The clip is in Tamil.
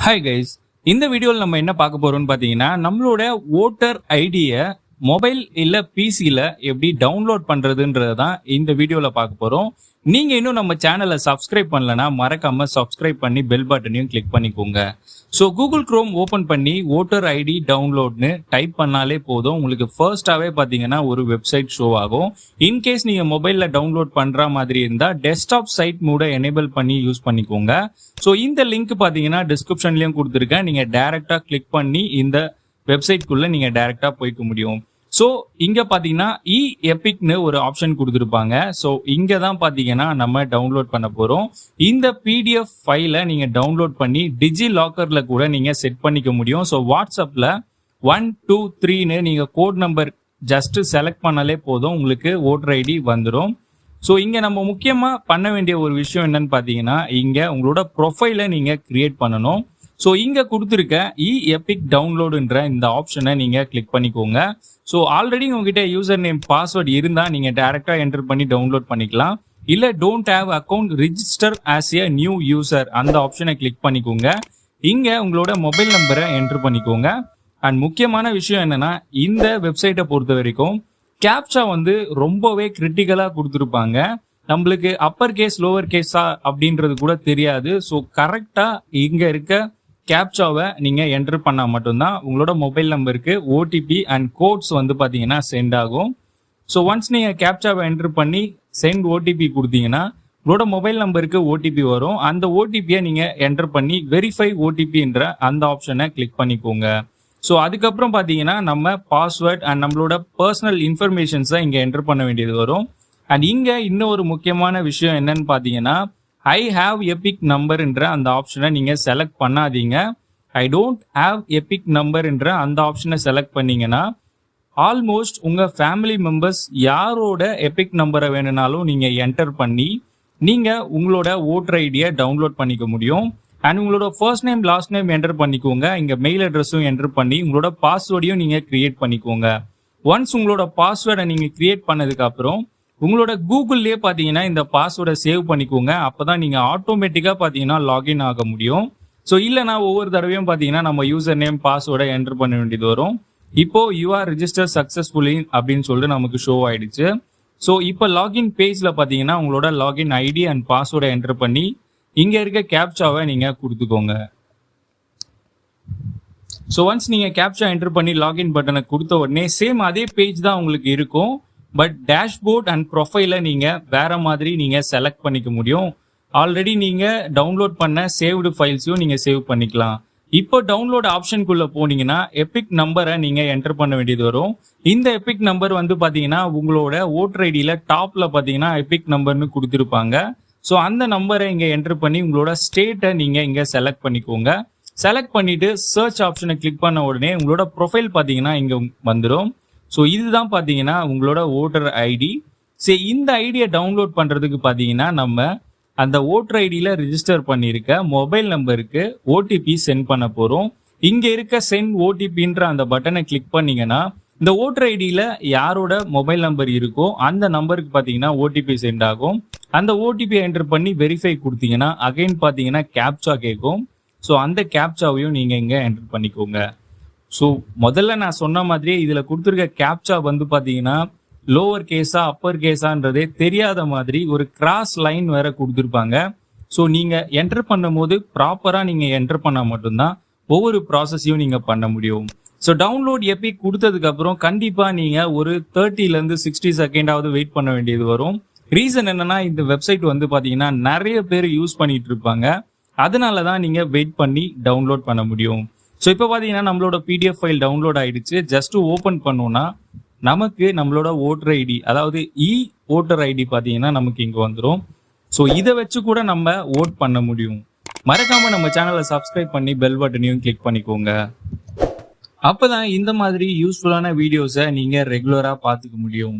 ஹாய் கைஸ், இந்த வீடியோவில் நம்ம என்ன பார்க்க போறோம்னு பார்த்தீங்கன்னா நம்மளோட ஓட்டர் ஐடியை மொபைல் இல்லை பிசியில் எப்படி டவுன்லோட் பண்ணுறதுன்றது தான் இந்த வீடியோவில் பார்க்க போகிறோம். நீங்கள் இன்னும் நம்ம சேனலை சப்ஸ்கிரைப் பண்ணலன்னா மறக்காமல் சப்ஸ்கிரைப் பண்ணி பெல் பட்டனையும் கிளிக் பண்ணிக்கோங்க. ஸோ கூகுள் க்ரோம் ஓப்பன் பண்ணி ஓட்டர் ஐடி டவுன்லோட்னு டைப் பண்ணாலே போதும். உங்களுக்கு ஃபர்ஸ்டாகவே பார்த்தீங்கன்னா ஒரு வெப்சைட் ஷோ ஆகும். இன்கேஸ் நீங்கள் மொபைலில் டவுன்லோட் பண்ணுற மாதிரி இருந்தால் டெஸ்க்டாப் சைட் மூட எனேபிள் பண்ணி யூஸ் பண்ணிக்கோங்க. ஸோ இந்த லிங்க் பார்த்தீங்கன்னா டிஸ்கிரிப்ஷன்லையும் கொடுத்துருக்கேன். நீங்கள் டேரெக்டாக கிளிக் பண்ணி இந்த வெப்சைட்குள்ளே நீங்கள் டேரெக்டாக போய்க்க முடியும். ஸோ இங்கே பார்த்தீங்கன்னா எபிக்னு ஒரு ஆப்ஷன் கொடுத்துருப்பாங்க. ஸோ இங்கே தான் பார்த்தீங்கன்னா நம்ம டவுன்லோட் பண்ண போகிறோம். இந்த பிடிஎஃப் ஃபைலை நீங்கள் டவுன்லோட் பண்ணி டிஜி லாக்கரில் கூட நீங்கள் செட் பண்ணிக்க முடியும். ஸோ வாட்ஸ்அப்பில் 123ன்னு நீங்கள் கோட் நம்பர் ஜஸ்ட் செலக்ட் பண்ணாலே போதும், உங்களுக்கு ஓட்டர் ஐடி வந்துடும். ஸோ இங்கே நம்ம முக்கியமாக பண்ண வேண்டிய ஒரு விஷயம் என்னன்னு பார்த்தீங்கன்னா, இங்கே உங்களோட ப்ரொஃபைலை நீங்கள் கிரியேட் பண்ணணும். ஸோ இங்கே கொடுத்துருக்க எபிக் டவுன்லோடுன்ற இந்த ஆப்ஷனை நீங்கள் கிளிக் பண்ணிக்கோங்க. ஸோ ஆல்ரெடி உங்ககிட்ட யூசர் நேம் பாஸ்வேர்டு இருந்தால் நீங்கள் டேரெக்டாக என்டர் பண்ணி டவுன்லோட் பண்ணிக்கலாம். இல்லை don't have account register as a new user அந்த ஆப்ஷனை கிளிக் பண்ணிக்கோங்க. இங்கே உங்களோட மொபைல் நம்பரை என்டர் பண்ணிக்கோங்க. அண்ட் முக்கியமான விஷயம் என்னென்னா, இந்த வெப்சைட்டை பொறுத்த வரைக்கும் கேப்சா ரொம்பவே கிரிட்டிக்கலாக கொடுத்துருப்பாங்க. நம்மளுக்கு அப்பர் கேஸ் லோவர் கேஸா அப்படின்றது கூட தெரியாது. ஸோ கரெக்டாக இங்கே இருக்க கேப்சாவை நீங்கள் என்டர் பண்ணால் மட்டும்தான் உங்களோட மொபைல் நம்பருக்கு ஓடிபி அண்ட் கோட்ஸ் பார்த்தீங்கன்னா சென்ட் ஆகும். ஸோ ஒன்ஸ் நீங்கள் கேப்சாவை என்டர் பண்ணி சென்ட் ஓடிபி கொடுத்தீங்கன்னா உங்களோட மொபைல் நம்பருக்கு ஓடிபி வரும். அந்த ஓடிபியை நீங்கள் என்டர் பண்ணி வெரிஃபை ஓடிபின்ற அந்த ஆப்ஷனை கிளிக் பண்ணிக்கோங்க. ஸோ அதுக்கப்புறம் பார்த்தீங்கன்னா நம்ம பாஸ்வேர்ட் அண்ட் நம்மளோட பர்சனல் இன்ஃபர்மேஷன்ஸை இங்கே என்டர் பண்ண வேண்டியது வரும். அண்ட் இங்கே இன்னும் ஒரு முக்கியமான விஷயம் என்னன்னு பார்த்தீங்கன்னா, ஐ ஹாவ் எபிக் நம்பர்ன்ற அந்த ஆப்ஷனை நீங்கள் செலக்ட் பண்ணாதீங்க. ஐ டோன்ட் ஹாவ் எபிக் நம்பர்ன்ற அந்த ஆப்ஷனை செலக்ட் பண்ணீங்கன்னா ஆல்மோஸ்ட் உங்கள் ஃபேமிலி மெம்பர்ஸ் யாரோட எபிக் நம்பரை வேணும்னாலும் நீங்கள் என்டர் பண்ணி நீங்கள் உங்களோட ஓட்டர் ஐடியை டவுன்லோட் பண்ணிக்க முடியும். அண்ட் உங்களோட first name last name enter பண்ணிக்கோங்க. இங்கே மெயில் அட்ரஸும் என்டர் பண்ணி உங்களோட பாஸ்வேர்டையும் நீங்கள் கிரியேட் பண்ணிக்கோங்க. ஒன்ஸ் உங்களோட பாஸ்வேர்டை நீங்கள் கிரியேட் பண்ணதுக்கப்புறம் உங்களோட கூகுள்லேயே பார்த்தீங்கன்னா இந்த பாஸ்வேர்டை சேவ் பண்ணிக்கோங்க. அப்போ தான் நீங்கள் ஆட்டோமேட்டிக்காக பார்த்தீங்கன்னா லாகின் ஆக முடியும். ஸோ இல்லைனா ஒவ்வொரு தடவையும் பார்த்தீங்கன்னா நம்ம யூசர் நேம் பாஸ்வேர்டை என்டர் பண்ண வேண்டியது வரும். இப்போ யூ ஆர் ரிஜிஸ்டர் சக்ஸஸ்ஃபுல்லி அப்படின்னு சொல்லிட்டு நமக்கு ஷோ ஆயிடுச்சு. ஸோ இப்போ லாகின் பேஜில் பார்த்தீங்கன்னா உங்களோட லாகின் ஐடி அண்ட் பாஸ்வேர்டை என்டர் பண்ணி இங்கே இருக்க கேப்சாவை நீங்கள் கொடுத்துக்கோங்க. ஸோ ஒன்ஸ் நீங்கள் கேப்சா என்டர் பண்ணி லாகின் பட்டனை கொடுத்த உடனே சேம் அதே பேஜ் தான் உங்களுக்கு இருக்கும். பட் டேஷ்போர்ட் அண்ட் ப்ரொஃபைலை நீங்கள் வேறு மாதிரி நீங்கள் செலக்ட் பண்ணிக்க முடியும். ஆல்ரெடி நீங்கள் டவுன்லோட் பண்ண சேவ்டு ஃபைல்ஸையும் நீங்கள் சேவ் பண்ணிக்கலாம். இப்போ டவுன்லோட் ஆப்ஷனுக்குள்ளே போனீங்கன்னா எபிக் நம்பரை நீங்கள் என்டர் பண்ண வேண்டியது வரும். இந்த எபிக் நம்பர் பார்த்தீங்கன்னா உங்களோட ஓட்டர் ஐடியில் டாப்பில் பார்த்தீங்கன்னா எபிக் நம்பர்னு கொடுத்துருப்பாங்க. ஸோ அந்த நம்பரை இங்கே என்டர் பண்ணி உங்களோட ஸ்டேட்டை நீங்கள் இங்கே செலக்ட் பண்ணிக்கோங்க. செலக்ட் பண்ணிவிட்டு சர்ச் ஆப்ஷனை கிளிக் பண்ண உடனே உங்களோட ப்ரொஃபைல் பார்த்தீங்கன்னா இங்கே வந்துடும். ஸோ இதுதான் பார்த்தீங்கன்னா உங்களோட ஓட்டர் ஐடி. சரி, இந்த ஐடியை டவுன்லோட் பண்ணுறதுக்கு பார்த்தீங்கன்னா நம்ம அந்த ஓட்டர் ஐடியில் ரிஜிஸ்டர் பண்ணியிருக்க மொபைல் நம்பருக்கு ஓடிபி சென்ட் பண்ண போகிறோம். இங்கே இருக்க சென்ட் ஓடிபின்ற அந்த பட்டனை கிளிக் பண்ணிங்கன்னா இந்த ஓட்டர் ஐடியில் யாரோட மொபைல் நம்பர் இருக்கோ அந்த நம்பருக்கு பார்த்தீங்கன்னா ஓடிபி சென்ட் ஆகும். அந்த ஓடிபி என்டர் பண்ணி வெரிஃபை கொடுத்தீங்கன்னா அகைன் பார்த்தீங்கன்னா கேப்சா கேட்கும். ஸோ அந்த கேப்சாவையும் நீங்கள் இங்கே என்டர் பண்ணிக்கோங்க. ஸோ முதல்ல நான் சொன்ன மாதிரியே இதில் கொடுத்துருக்க கேப்சா பார்த்தீங்கன்னா லோவர் கேஸா அப்பர் கேஸான்றதே தெரியாத மாதிரி ஒரு கிராஸ் லைன் வேற கொடுத்துருப்பாங்க. ஸோ நீங்கள் என்டர் பண்ணும்போது ப்ராப்பராக நீங்கள் என்டர் பண்ணால் மட்டும்தான் ஒவ்வொரு ப்ராசஸையும் நீங்கள் பண்ண முடியும். ஸோ டவுன்லோட் எபிக் கொடுத்ததுக்கப்புறம் கண்டிப்பாக நீங்கள் ஒரு 30 to 60 செகண்டாவது வெயிட் பண்ண வேண்டியது வரும். ரீசன் என்னன்னா, இந்த வெப்சைட் பார்த்தீங்கன்னா நிறைய பேர் யூஸ் பண்ணிட்டு இருப்பாங்க. அதனால தான் நீங்கள் வெயிட் பண்ணி டவுன்லோட் பண்ண முடியும். ஸோ இப்போ பார்த்தீங்கன்னா நம்மளோட பிடிஎஃப் ஃபைல் டவுன்லோட் ஆகிடுச்சு. ஜஸ்ட்டு ஓப்பன் பண்ணோன்னா நமக்கு நம்மளோட ஓட்டர் ஐடி, அதாவது ஓட்டர் ஐடி பார்த்தீங்கன்னா நமக்கு இங்கே வந்துடும். ஸோ இதை வச்சு கூட நம்ம ஓட் பண்ண முடியும். மறக்காமல் நம்ம சேனலை சப்ஸ்கிரைப் பண்ணி பெல் பட்டனையும் கிளிக் பண்ணிக்கோங்க. அப்போ தான் இந்த மாதிரி யூஸ்ஃபுல்லான வீடியோஸை நீங்கள் ரெகுலராக பார்த்துக்க முடியும்.